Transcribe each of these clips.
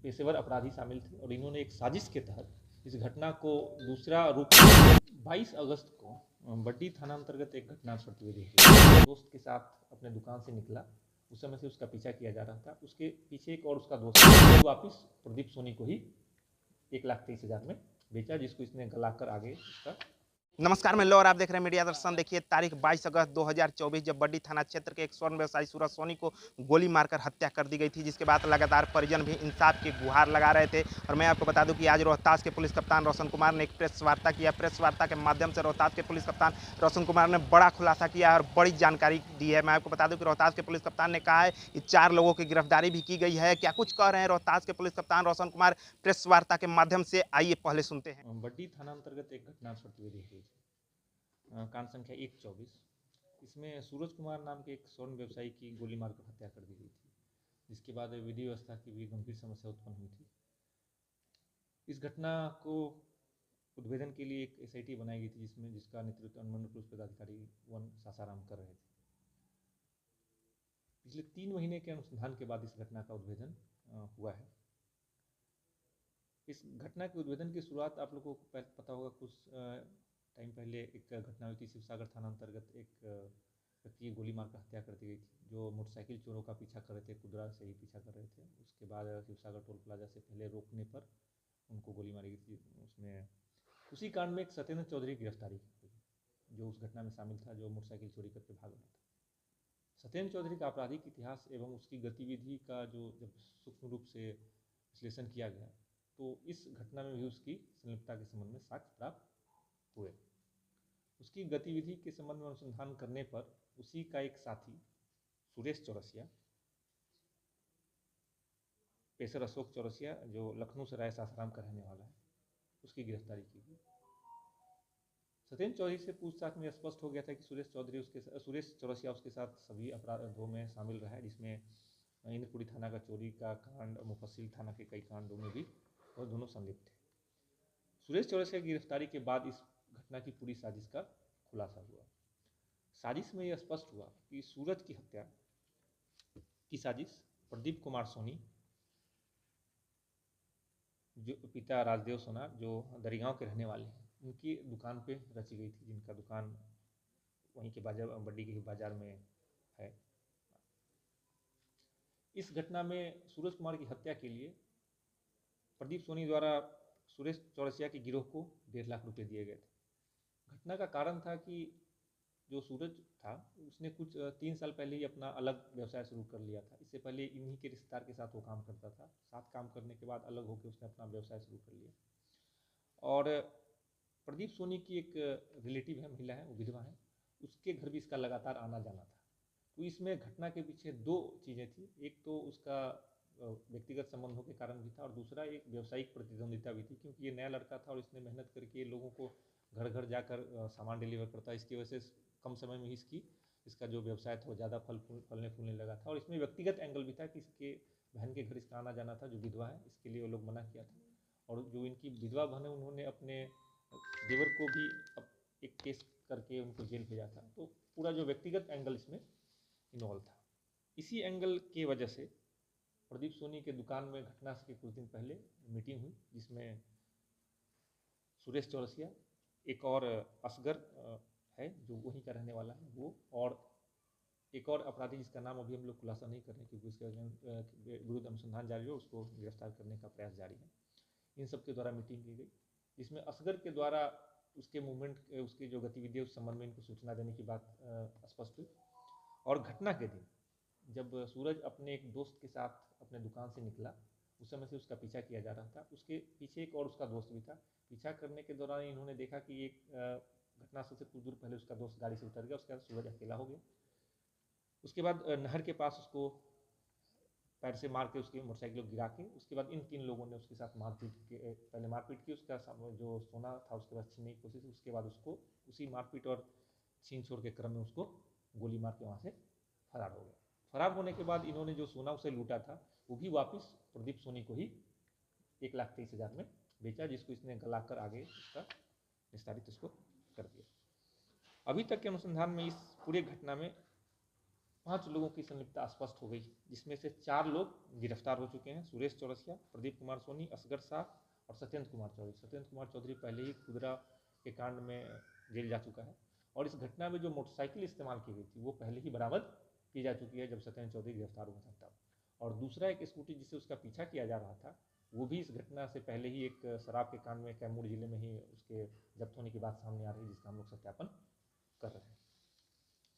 पेशेवर अपराधी शामिल थे और इन्होंने एक साजिश के तहत इस घटना को दूसरा रूप 22 अगस्त को बड्डी थाना अंतर्गत एक घटना प्रतिवेदी हुई। दोस्त के साथ अपने दुकान से निकला, उस समय से उसका पीछा किया जा रहा था। उसके पीछे एक और उसका दोस्त वापिस प्रदीप सोनी को ही 1,23,000 में बेचा, जिसको इसने गलाकर आगे उसका। नमस्कार, मैं लो और आप देख रहे हैं मीडिया दर्शन। देखिए, तारीख 22 अगस्त 2024 जब बड्डी थाना क्षेत्र के एक स्वर्ण व्यवसायी सूरज सोनी को गोली मारकर हत्या कर दी गई थी, जिसके बाद लगातार परिजन भी इंसाफ की गुहार लगा रहे थे। और मैं आपको बता दूं कि आज रोहतास के पुलिस कप्तान रोशन कुमार ने एक प्रेस वार्ता किया। प्रेस वार्ता के माध्यम से रोहतास के पुलिस कप्तान रोशन कुमार ने बड़ा खुलासा किया और बड़ी जानकारी दी है। मैं आपको बता दूं कि रोहतास के पुलिस कप्तान ने कहा है कि 4 लोगों की गिरफ्तारी भी की गई है। क्या कुछ कह रहे हैं रोहतास के पुलिस कप्तान रोशन कुमार प्रेस वार्ता के माध्यम से, आइए पहले सुनते हैं। बड्डी थाना अंतर्गत एक घटना प्रतिवेदी हुई थी, कांड संख्या 124। इसमें सूरज कुमार नाम के एक स्वर्ण व्यवसायी की गोली मारकर हत्या कर दी गई थी, जिसके बाद विधि व्यवस्था की भी गंभीर समस्या उत्पन्न हुई थी। इस घटना को उद्भेदन के लिए एक एसआईटी बनाई गई थी, जिसका नेतृत्व अनुमंडल पुलिस पदाधिकारी 1 सासाराम कर रहे थे। पिछले 3 महीने के अनुसंधान के बाद इस घटना का उद्भेदन हुआ है। इस घटना के उद्भेदन की शुरुआत आप लोगों को पता होगा, कुछ टाइम पहले एक घटना हुई थी शिवसागर थाना अंतर्गत। एक व्यक्ति की गोली मारकर हत्या कर दी गई थी, जो मोटरसाइकिल चोरों का पीछा कर रहे थे, कुदरा से ही पीछा कर रहे थे। उसके बाद शिवसागर टोल प्लाजा से पहले रोकने पर उनको गोली मारी गई थी। उसमें उसी कांड में एक सत्येंद्र चौधरी की गिरफ्तारी हुई, जो उस घटना में शामिल था, जो मोटरसाइकिल चोरी करके भाग रहा था। सत्येंद्र चौधरी का आपराधिक इतिहास एवं उसकी गतिविधि का जो जब सूक्ष्म रूप से विश्लेषण किया गया, तो इस घटना में भी उसकी संलिप्तता के संबंध में साक्ष्य प्राप्त हुए। उसकी गतिविधि के संबंध में अनुसंधान करने पर उसी का एक साथी सुरेश चौरसिया, पेशर अशोक चौरसिया, जो लखनऊ से राय सासाराम का रहने वाला है, उसकी गिरफ्तारी की गई। सत्येंद्र चौधरी से पूछताछ में स्पष्ट हो गया था कि सुरेश चौरसिया उसके साथ सभी अपराधों में शामिल रहा है, जिसमें इंद्रपुरी थाना का चोरी का कांड, मुफस्सिल थाना के कई कांडों में भी और दोनों संलिप्त थे। सुरेश चौरसिया की गिरफ्तारी के बाद इस घटना की पूरी साजिश का खुलासा हुआ। साजिश में यह स्पष्ट हुआ कि सूरज की हत्या की साजिश प्रदीप कुमार सोनी, जो पिता राजदेव सोनार, जो दरिगांव के रहने वाले हैं, उनकी दुकान पे रची गई थी, जिनका दुकान वहीं के बाजार, बड्डी के बाजार में है। इस घटना में सूरज कुमार की हत्या के लिए प्रदीप सोनी द्वारा सुरेश चौरसिया के गिरोह को 1.5 लाख रुपए दिए गए थे। घटना का कारण था कि जो सूरज था, उसने कुछ 3 साल पहले ही अपना अलग व्यवसाय शुरू कर लिया था। इससे पहले इन्हीं के रिश्तेदार के साथ वो काम करता था। साथ काम करने के बाद अलग होकर उसने अपना व्यवसाय शुरू कर लिया। और प्रदीप सोनी की एक रिलेटिव है, महिला है, वो विधवा है, उसके घर भी इसका लगातार आना जाना था। तो इसमें घटना के पीछे 2 चीज़ें थी। एक तो उसका व्यक्तिगत संबंधों के कारण भी था, और दूसरा एक व्यावसायिक प्रतिद्वंदिता भी थी, क्योंकि ये नया लड़का था और इसने मेहनत करके लोगों को घर घर जाकर सामान डिलीवर करता है। इसकी वजह से कम समय में ही इसका जो व्यवसाय था वो ज़्यादा फलने फूलने लगा था। और इसमें व्यक्तिगत एंगल भी था कि इसके बहन के घर इसका आना जाना था, जो विधवा है, इसके लिए वो लोग मना किया था। और जो इनकी विधवा बहन है, उन्होंने अपने देवर को भी एक केस करके उनको जेल भेजा था। तो पूरा जो व्यक्तिगत एंगल इसमें इन्वॉल्व था। इसी एंगल की वजह से प्रदीप सोनी के दुकान में घटना के कुछ दिन पहले मीटिंग हुई, जिसमें सुरेश चौरसिया, एक और असगर है जो वहीं का रहने वाला है, वो, और एक और अपराधी जिसका नाम अभी हम लोग खुलासा नहीं कर रहे क्योंकि उसके विरुद्ध अनुसंधान जारी है, उसको गिरफ्तार करने का प्रयास जारी है। इन सब के द्वारा मीटिंग की गई, जिसमें असगर के द्वारा उसके मूवमेंट, उसकी जो गतिविधि है, उस संबंध में इनको सूचना देने की बात स्पष्ट हुई। और घटना के दिन जब सूरज अपने एक दोस्त के साथ अपने दुकान से निकला, उस समय से उसका पीछा किया जा रहा था। उसके पीछे एक और उसका दोस्त भी था। पीछा करने के दौरान इन्होंने देखा कि एक घटना से कुछ दूर पहले उसका दोस्त गाड़ी से उतर गया। उसके बाद सूरज अकेला हो गया। उसके बाद नहर के पास उसको पैर से मार के उसकी मोटरसाइकिल गिरा के, उसके बाद इन 3 लोगों ने उसके साथ पहले मारपीट की, उसका जो सोना था उसके बाद छीनने की कोशिश। उसके बाद उसको उसी मारपीट और छीन छोड़ के क्रम में उसको गोली मार के वहाँ से फरार हो गया। फरार होने के बाद इन्होंने जो सोना उसे लूटा था, वो भी वापस प्रदीप सोनी को ही 1,23,000 में बेचा, जिसको इसने गलाकर आगे उसका विस्तारित उसको कर दिया। अभी तक के अनुसंधान में इस पूरे घटना में 5 लोगों की संलिप्तता स्पष्ट हो गई, जिसमें से 4 लोग गिरफ्तार हो चुके हैं। सुरेश चौरसिया, प्रदीप कुमार सोनी, असगर शाह और सत्येंद्र कुमार चौधरी। सत्येंद्र कुमार चौधरी पहले ही खुदरा के कांड में जेल जा चुका है, और इस घटना में जो मोटरसाइकिल इस्तेमाल की गई थी वो पहले ही बरामद की जा चुकी है जब सत्येंद्र चौधरी गिरफ्तार हुआ था तब। और दूसरा एक स्कूटी जिससे उसका पीछा किया जा रहा था, वो भी इस घटना से पहले ही एक शराब के कांड में कैमूर जिले में ही उसके जब्त होने की बात सामने आ रही है, जिसका हम लोग सत्यापन कर रहे हैं।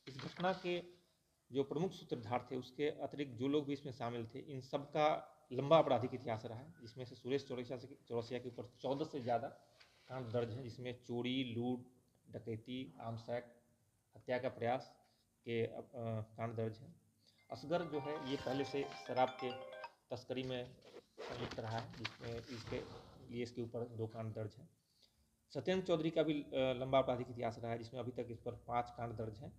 इस घटना के जो प्रमुख सूत्रधार थे, उसके अतिरिक्त जो लोग भी इसमें शामिल थे, इन सब का लंबा आपराधिक इतिहास रहा है, जिसमें से सुरेश चौरसिया के ऊपर 14 से ज़्यादा कांड दर्ज हैं, जिसमें चोरी, लूट, डकैती, आर्म्स एक्ट, हत्या का प्रयास के कांड दर्ज हैं। असगर जो है ये पहले से शराब के तस्करी में संलिप्त रहा है, जिसमें इसके ऊपर 2 कांड दर्ज हैं। सत्येंद्र चौधरी का भी लंबा आपराधिक इतिहास रहा है, जिसमें अभी तक इस पर 5 कांड दर्ज हैं।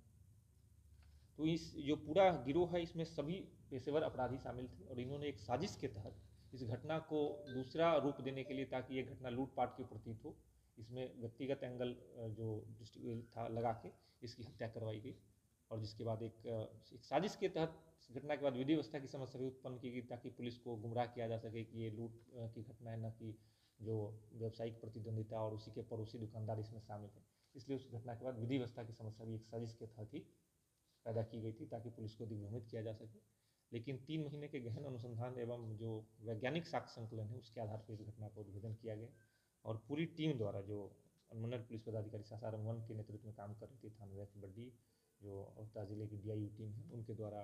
तो इस जो पूरा गिरोह है, इसमें सभी पेशेवर अपराधी शामिल थे, और इन्होंने एक साजिश के तहत इस घटना को दूसरा रूप देने के लिए, ताकि ये घटना लूटपाट की प्रतीत हो, इसमें व्यक्तिगत एंगल जो था लगा के इसकी हत्या करवाई गई। और जिसके बाद एक साजिश के तहत इस घटना के बाद विधि व्यवस्था की समस्या भी उत्पन्न की गई, ताकि पुलिस को गुमराह किया जा सके कि ये लूट की घटना है, न कि जो व्यावसायिक प्रतिद्वंदिता और उसी के पड़ोसी दुकानदार इसमें शामिल है। इसलिए उस घटना के बाद विधि व्यवस्था की समस्या भी एक साजिश के तहत ही पैदा की गई थी, ताकि पुलिस को दिग्भ्रमित किया जा सके। लेकिन 3 महीने के गहन अनुसंधान एवं जो वैज्ञानिक साक्ष्य संकलन है, उसके आधार पर इस घटना का उद्भेदन किया गया, और पूरी टीम द्वारा, जो अनुमंडल पुलिस पदाधिकारी सासाराम 1 के नेतृत्व में काम कर रही थी, थाना बड्डी, जो रोहतास जिले की DIU टीम है, उनके द्वारा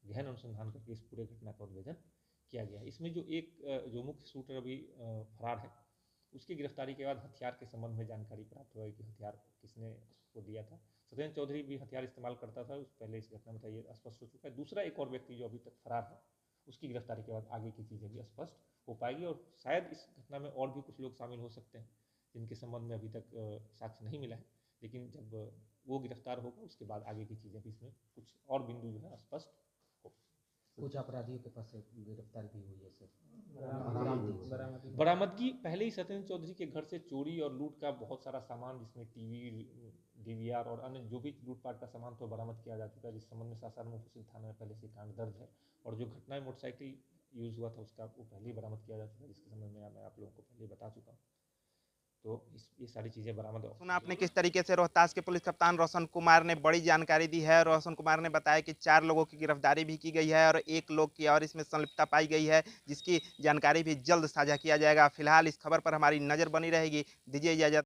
गहन अनुसंधान करके इस पूरे घटना का उद्भेदन किया गया। इसमें जो मुख्य शूटर अभी फरार है, उसकी गिरफ्तारी के बाद हथियार के संबंध में जानकारी प्राप्त हुआ कि हथियार किसने उसको दिया था। सत्येंद्र चौधरी भी हथियार इस्तेमाल करता था, पहले इस घटना में था, ये स्पष्ट हो चुका है। दूसरा एक और व्यक्ति जो अभी तक फरार है, उसकी गिरफ्तारी के बाद आगे की चीज़ें भी स्पष्ट हो पाएगी, और शायद इस घटना में और भी कुछ लोग शामिल हो सकते हैं, जिनके संबंध में अभी तक साक्ष्य नहीं मिला है। लेकिन जब वो गिरफ्तार होगा, उसके बाद आगे की चीज़ें भी इसमें कुछ और बिंदु जो है स्पष्ट हो। कुछ अपराधियों के पास गिरफ्तार भी हुई है सर। बरामदगी पहले ही सत्येंद्र चौधरी के घर से चोरी और लूट का बहुत सारा सामान, जिसमें टीवी, DVR और अन्य जो भी लूटपाट का सामान तो बरामद किया जा चुका है, जिस संबंध में सासाराम मुफस्सिल थाना में पहले से कांड दर्ज है। और जो घटना में मोटरसाइकिल यूज़ हुआ था, उसका वो पहले ही बरामद किया जा चुका है, जिसके संबंध में मैं आप लोगों को पहले बता चुका हूँ। तो ये सारी चीज़ें बरामद हो। सुना आपने किस तरीके से रोहतास के पुलिस कप्तान रोशन कुमार ने बड़ी जानकारी दी है। रोशन कुमार ने बताया कि 4 लोगों की गिरफ्तारी भी की गई है, और 1 लोग की और इसमें संलिप्तता पाई गई है, जिसकी जानकारी भी जल्द साझा किया जाएगा। फिलहाल इस खबर पर हमारी नज़र बनी रहेगी। दीजिए इजाजत।